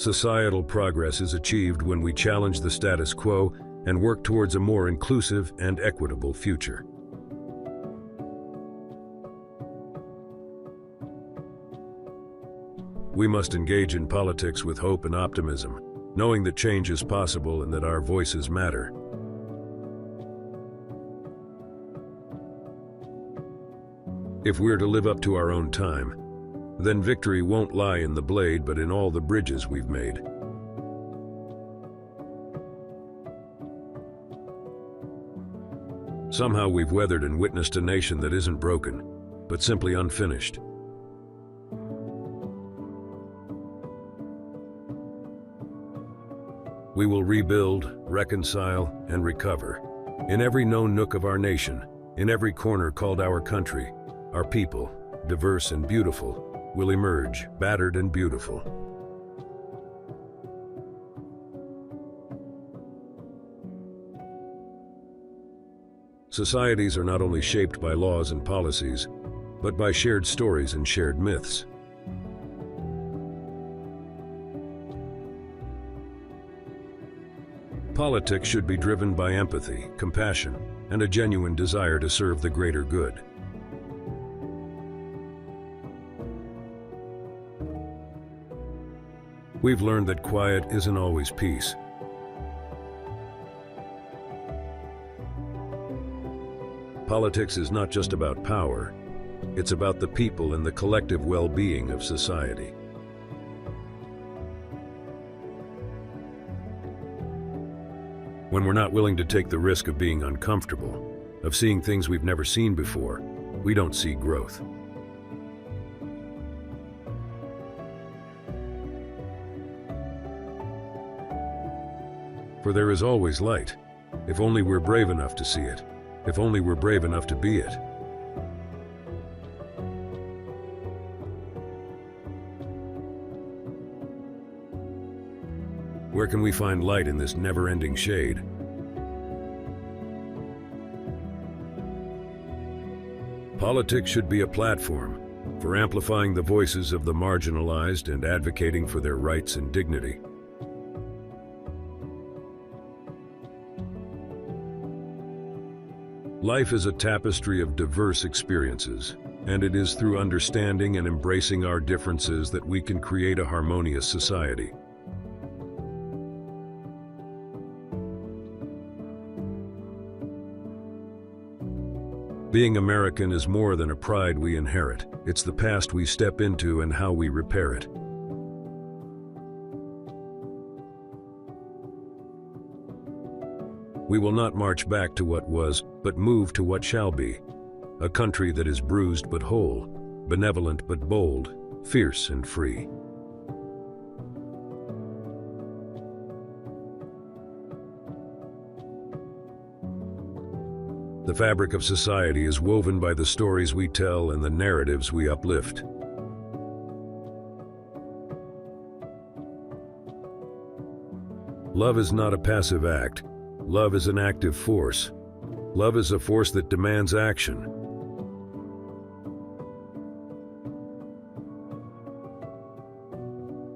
Societal progress is achieved when we challenge the status quo and work towards a more inclusive and equitable future. We must engage in politics with hope and optimism, knowing that change is possible and that our voices matter. If we're to live up to our own time, then victory won't lie in the blade but in all the bridges we've made. Somehow we've weathered and witnessed a nation that isn't broken, but simply unfinished. We will rebuild, reconcile, and recover. In every known nook of our nation, in every corner called our country, our people, diverse and beautiful, will emerge, battered and beautiful. Societies are not only shaped by laws and policies, but by shared stories and shared myths. Politics should be driven by empathy, compassion, and a genuine desire to serve the greater good. We've learned that quiet isn't always peace. Politics is not just about power, it's about the people and the collective well-being of society. When we're not willing to take the risk of being uncomfortable, of seeing things we've never seen before, we don't see growth. For there is always light, if only we're brave enough to see it, if only we're brave enough to be it. Where can we find light in this never-ending shade? Politics should be a platform for amplifying the voices of the marginalized and advocating for their rights and dignity. Life is a tapestry of diverse experiences, and it is through understanding and embracing our differences that we can create a harmonious society. Being American is more than a pride we inherit. It's the past we step into and how we repair it. We will not march back to what was, but move to what shall be. A country that is bruised but whole, benevolent but bold, fierce and free. The fabric of society is woven by the stories we tell and the narratives we uplift. Love is not a passive act. Love is an active force. Love is a force that demands action.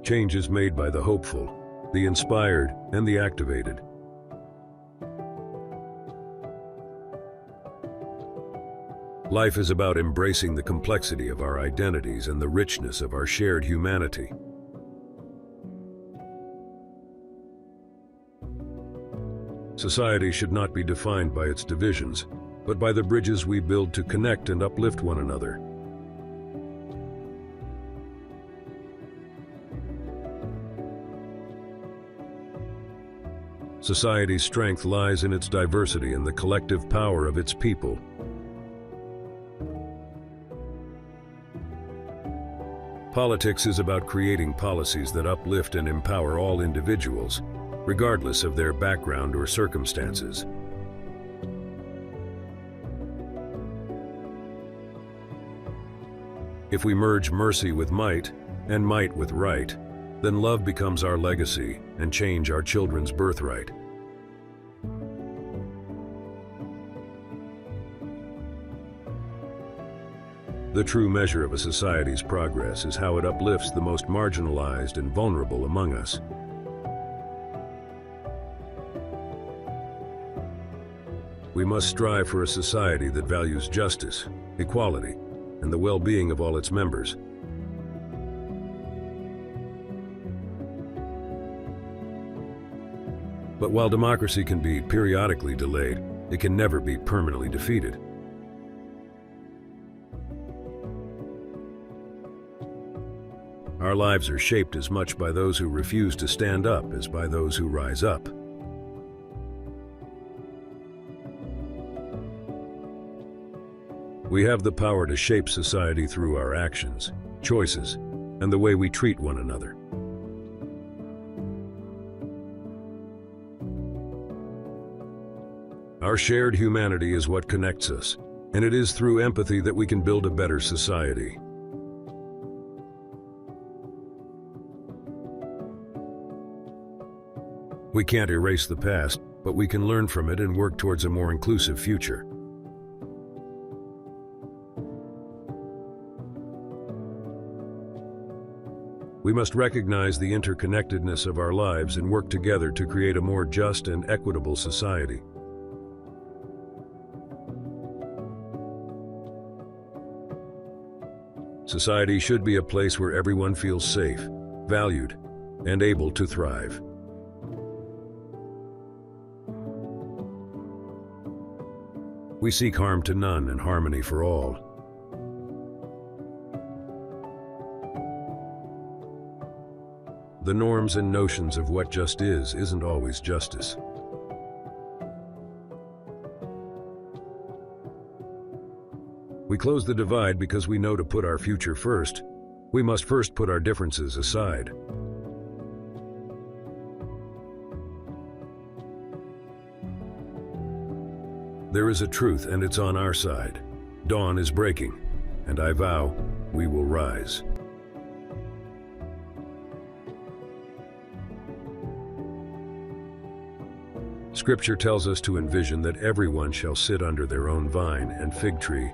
Change is made by the hopeful, the inspired, and the activated. Life is about embracing the complexity of our identities and the richness of our shared humanity. Society should not be defined by its divisions, but by the bridges we build to connect and uplift one another. Society's strength lies in its diversity and the collective power of its people. Politics is about creating policies that uplift and empower all individuals, regardless of their background or circumstances. If we merge mercy with might, and might with right, then love becomes our legacy and change our children's birthright. The true measure of a society's progress is how it uplifts the most marginalized and vulnerable among us. We must strive for a society that values justice, equality, and the well-being of all its members. But while democracy can be periodically delayed, it can never be permanently defeated. Our lives are shaped as much by those who refuse to stand up as by those who rise up. We have the power to shape society through our actions, choices, and the way we treat one another. Our shared humanity is what connects us, and it is through empathy that we can build a better society. We can't erase the past, but we can learn from it and work towards a more inclusive future. We must recognize the interconnectedness of our lives and work together to create a more just and equitable society. Society should be a place where everyone feels safe, valued, and able to thrive. We seek harm to none and harmony for all. The norms and notions of what just isn't always justice. We close the divide because we know to put our future first. We must first put our differences aside. There is a truth, and it's on our side. Dawn is breaking, and I vow we will rise. Scripture tells us to envision that everyone shall sit under their own vine and fig tree,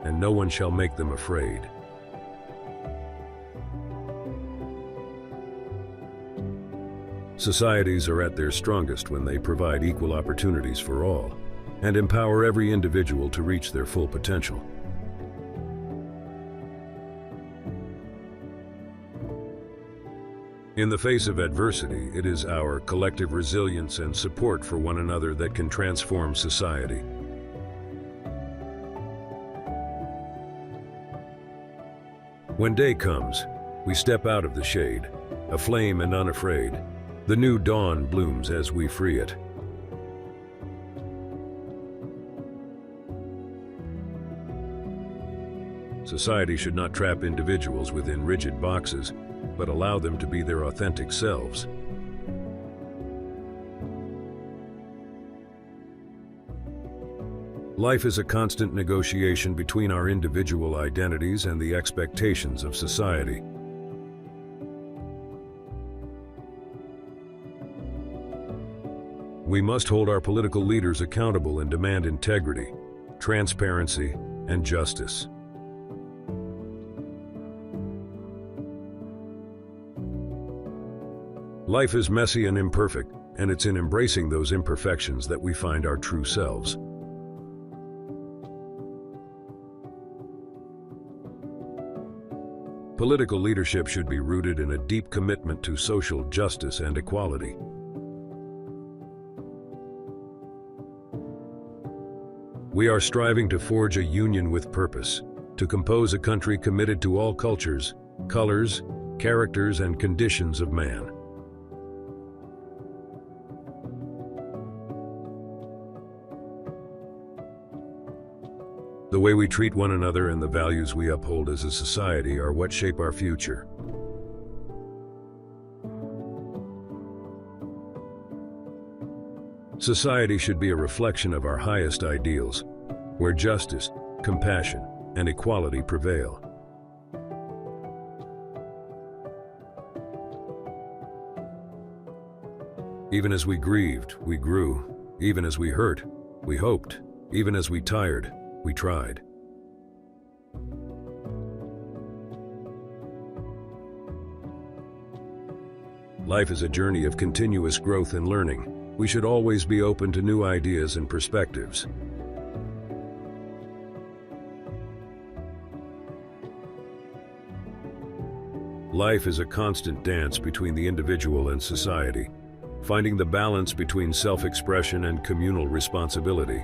and no one shall make them afraid. Societies are at their strongest when they provide equal opportunities for all, and empower every individual to reach their full potential. In the face of adversity, it is our collective resilience and support for one another that can transform society. When day comes, we step out of the shade, aflame and unafraid. The new dawn blooms as we free it. Society should not trap individuals within rigid boxes, but allow them to be their authentic selves. Life is a constant negotiation between our individual identities and the expectations of society. We must hold our political leaders accountable and demand integrity, transparency, and justice. Life is messy and imperfect, and it's in embracing those imperfections that we find our true selves. Political leadership should be rooted in a deep commitment to social justice and equality. We are striving to forge a union with purpose, to compose a country committed to all cultures, colors, characters, and conditions of man. The way we treat one another and the values we uphold as a society are what shape our future. Society should be a reflection of our highest ideals, where justice, compassion, and equality prevail. Even as we grieved, we grew. Even as we hurt, we hoped. Even as we tired, we tried. Life is a journey of continuous growth and learning. We should always be open to new ideas and perspectives. Life is a constant dance between the individual and society, finding the balance between self-expression and communal responsibility.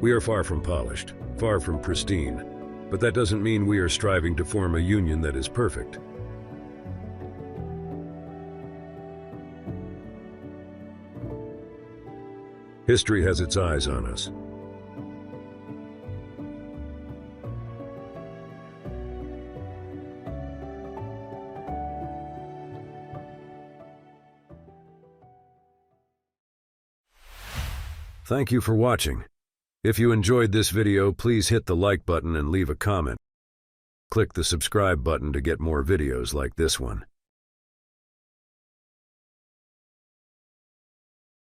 We are far from polished, far from pristine, but that doesn't mean we are striving to form a union that is perfect. History has its eyes on us. Thank you for watching. If you enjoyed this video, please hit the like button and leave a comment. Click the subscribe button to get more videos like this one.